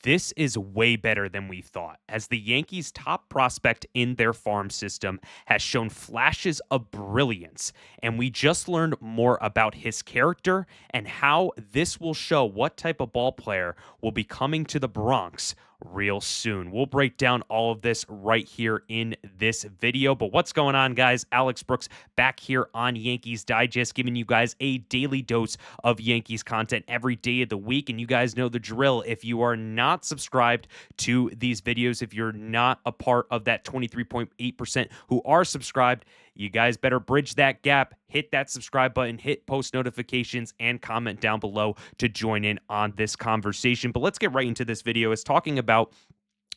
This is way better than we thought, as the Yankees' top prospect in their farm system has shown flashes of brilliance, and we just learned more about his character and how this will show what type of ball player will be coming to the Bronx real soon. We'll break down all of this right here in this video. But what's going on, guys? Alex Brooks back here on Yankees Digest, giving you guys a daily dose of Yankees content every day of the week. And you guys know the drill. If you are not subscribed to these videos, if you're not a part of that 23.8% who are subscribed, you guys better bridge that gap. Hit that subscribe button, hit post notifications, and comment down below to join in on this conversation. But let's get right into this video. It's talking about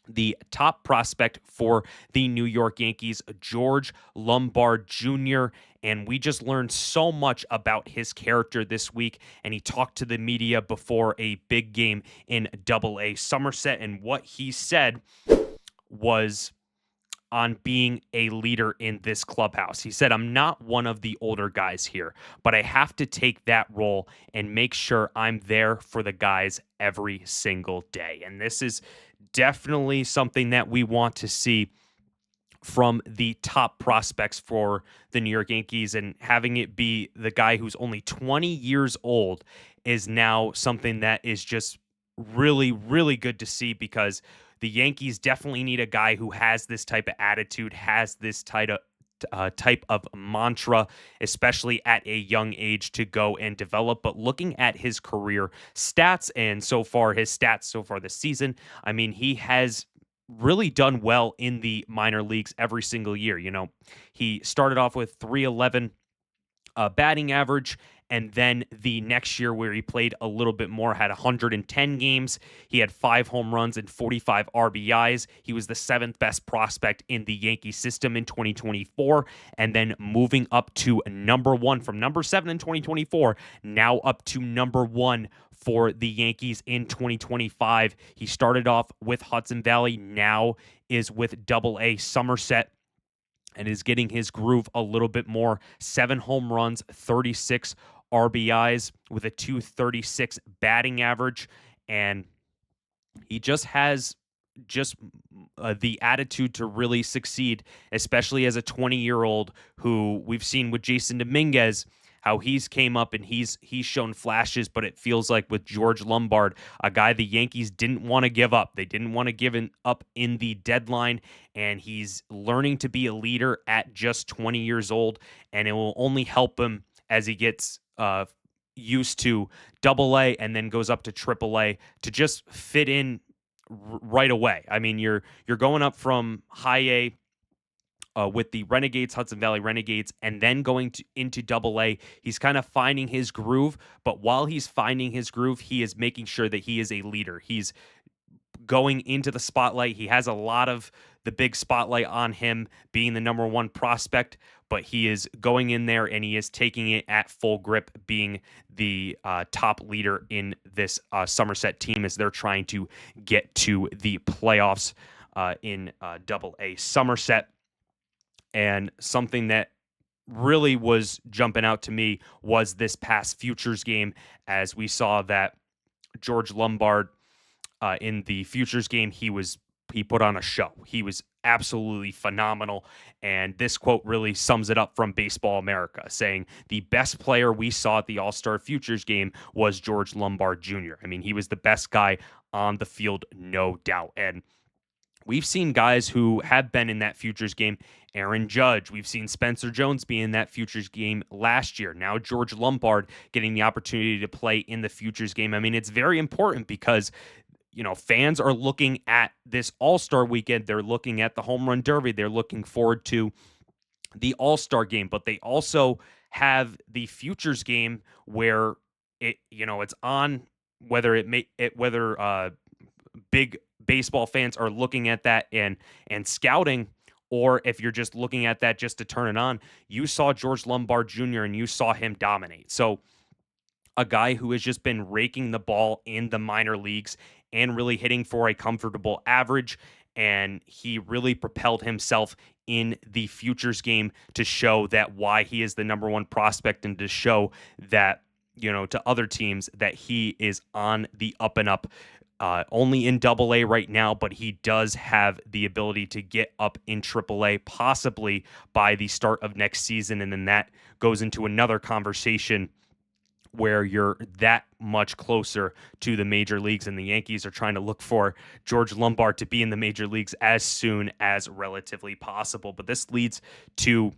the top prospect for the New York Yankees, George Lombard Jr. And we just learned so much about his character this week. And he talked to the media before a big game in Double-A Somerset. And what he said was on being a leader in this clubhouse. He said, "I'm not one of the older guys here, but I have to take that role and make sure I'm there for the guys every single day." And this is definitely something that we want to see from the top prospects for the New York Yankees, and having it be the guy who's only 20 years old is now something that is just really, really good to see, because the Yankees definitely need a guy who has this type of attitude, has this type of mantra, especially at a young age, to go and develop. But looking at his career stats and his stats so far this season, I mean, he has really done well in the minor leagues every single year. You know, he started off with 311 batting average. And then the next year, where he played a little bit more, had 110 games. He had 5 home runs and 45 RBIs. He was the 7th best prospect in the Yankee system in 2024. And then moving up to number 1 from number 7 in 2024, now up to number 1 for the Yankees in 2025. He started off with Hudson Valley, now is with Double-A Somerset, and is getting his groove a little bit more. 7 home runs, 36 RBIs with a 236 batting average. And he just has the attitude to really succeed, especially as a 20-year-old who we've seen with Jason Dominguez, how he's came up and he's shown flashes. But it feels like with George Lombard, a guy the Yankees didn't want to give up. They didn't want to give up in the deadline, and he's learning to be a leader at just 20 years old, and it will only help him as he gets used to Double-A and then goes up to Triple-A to just fit in right away. I mean, you're going up from High A with the Renegades, Hudson Valley Renegades, and then going into Double-A. He's kind of finding his groove, but while he's finding his groove, he is making sure that he is a leader. He's going into the spotlight. He has a lot of the big spotlight on him, being the number 1 prospect, but he is going in there and he is taking it at full grip, being the top leader in this Somerset team as they're trying to get to the playoffs in Double-A Somerset. And something that really was jumping out to me was this past Futures game, as we saw that George Lombard in the Futures game, he put on a show. He was absolutely phenomenal. And this quote really sums it up from Baseball America, saying the best player we saw at the All-Star Futures game was George Lombard Jr. I mean, he was the best guy on the field, no doubt. And we've seen guys who have been in that Futures game. Aaron Judge, we've seen Spencer Jones be in that Futures game last year. Now George Lombard getting the opportunity to play in the Futures game. I mean, it's very important because, you know, fans are looking at this All-Star weekend. They're looking at the Home Run Derby. They're looking forward to the All-Star game, but they also have the Futures game where it's on, whether big baseball fans are looking at that and scouting, or if you're just looking at that just to turn it on. You saw George Lombard Jr. and you saw him dominate. So a guy who has just been raking the ball in the minor leagues and really hitting for a comfortable average, and he really propelled himself in the Futures game to show that why he is the number 1 prospect, and to show that, to other teams, that he is on the up and up. only in Double-A right now, but he does have the ability to get up in Triple-A, possibly by the start of next season, and then that goes into another conversation where you're that much closer to the major leagues, and the Yankees are trying to look for George Lombard to be in the major leagues as soon as relatively possible. But this leads to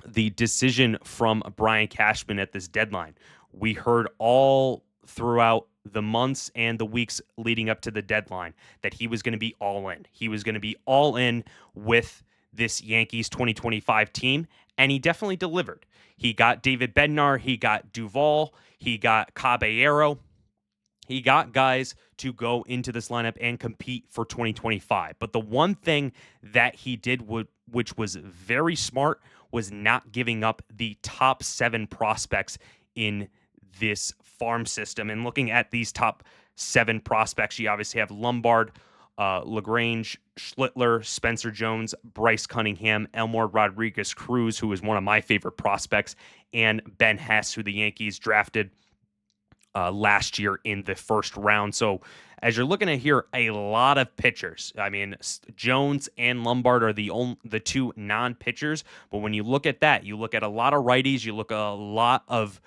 the decision from Brian Cashman at this deadline. We heard all throughout the months and the weeks leading up to the deadline that he was going to be all in. He was going to be all in with this Yankees 2025 team, and he definitely delivered. He got David Bednar, he got Duvall, he got Caballero. He got guys to go into this lineup and compete for 2025. But the one thing that he did, which was very smart, was not giving up the top 7 prospects in this farm system. And looking at these top 7 prospects, you obviously have Lombard, LaGrange, Schlittler, Spencer Jones, Bryce Cunningham, Elmore Rodriguez Cruz, who is one of my favorite prospects, and Ben Hess, who the Yankees drafted last year in the first round. So as you're looking at here, a lot of pitchers. I mean, Jones and Lombard are the two non-pitchers. But when you look at that, you look at a lot of righties, you look at a lot of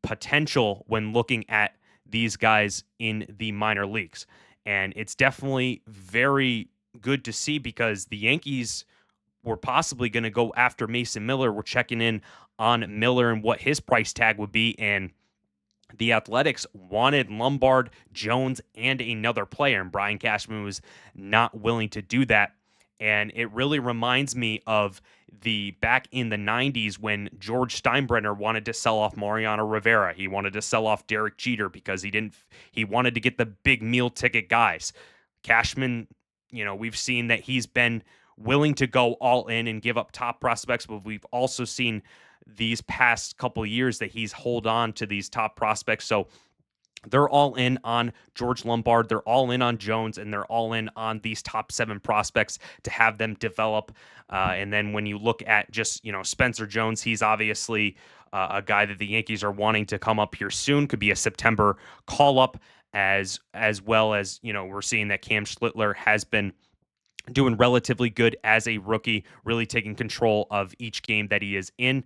potential when looking at these guys in the minor leagues. And it's definitely very good to see because the Yankees were possibly going to go after Mason Miller. We're checking in on Miller and what his price tag would be. And the Athletics wanted Lombard, Jones, and another player, and Brian Cashman was not willing to do that. And it really reminds me of the back in the 90s when George Steinbrenner wanted to sell off Mariano Rivera. He wanted to sell off Derek Jeter because he wanted to get the big meal ticket guys. Cashman, we've seen that he's been willing to go all in and give up top prospects, but we've also seen these past couple of years that he's hold on to these top prospects. So they're all in on George Lombard, they're all in on Jones, and they're all in on these top 7 prospects to have them develop. And then when you look at just, Spencer Jones, he's obviously a guy that the Yankees are wanting to come up here soon. Could be a September call-up as well as, we're seeing that Cam Schlittler has been doing relatively good as a rookie, really taking control of each game that he is in.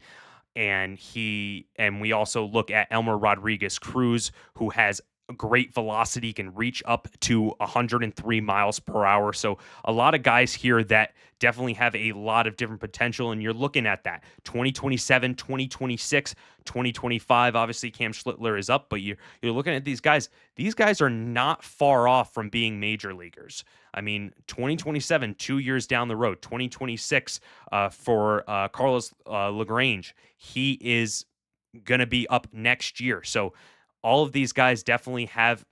And we also look at Elmer Rodriguez Cruz, who has great velocity, can reach up to 103 miles per hour. So a lot of guys here that definitely have a lot of different potential. And you're looking at that 2027, 2026, 2025. Obviously, Cam Schlittler is up, but you're looking at these guys. These guys are not far off from being major leaguers. I mean, 2027, 2 years down the road. 2026 for Carlos LaGrange. He is going to be up next year. So all of these guys definitely have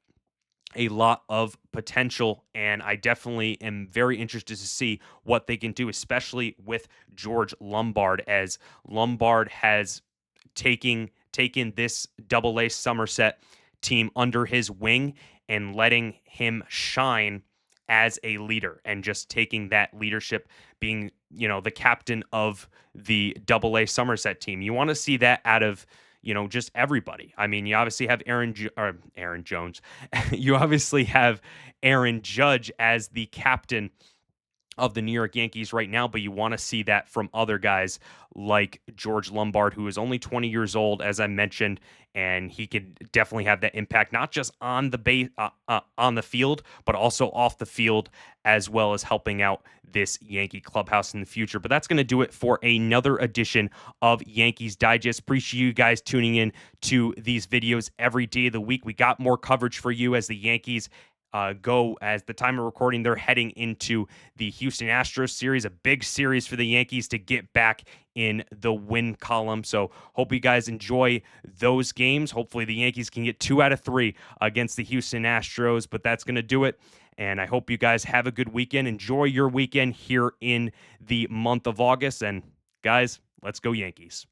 a lot of potential, and I definitely am very interested to see what they can do, especially with George Lombard, as Lombard has taken this Double-A Somerset team under his wing and letting him shine as a leader and just taking that leadership, being, the captain of the Double-A Somerset team. You want to see that out of, just everybody. I mean, you obviously have Aaron Jones. You obviously have Aaron Judge as the captain of the New York Yankees right now, but you want to see that from other guys like George Lombard, who is only 20 years old, as I mentioned, and he could definitely have that impact, not just on the on the field, but also off the field, as well as helping out this Yankee clubhouse in the future. But that's going to do it for another edition of Yankees Digest. Appreciate you guys tuning in to these videos every day of the week. We got more coverage for you as the Yankees go, as the time of recording, they're heading into the Houston Astros series, a big series for the Yankees to get back in the win column. So hope you guys enjoy those games. Hopefully the Yankees can get 2 out of 3 against the Houston Astros, but that's going to do it. And I hope you guys have a good weekend. Enjoy your weekend here in the month of August. And guys, let's go Yankees.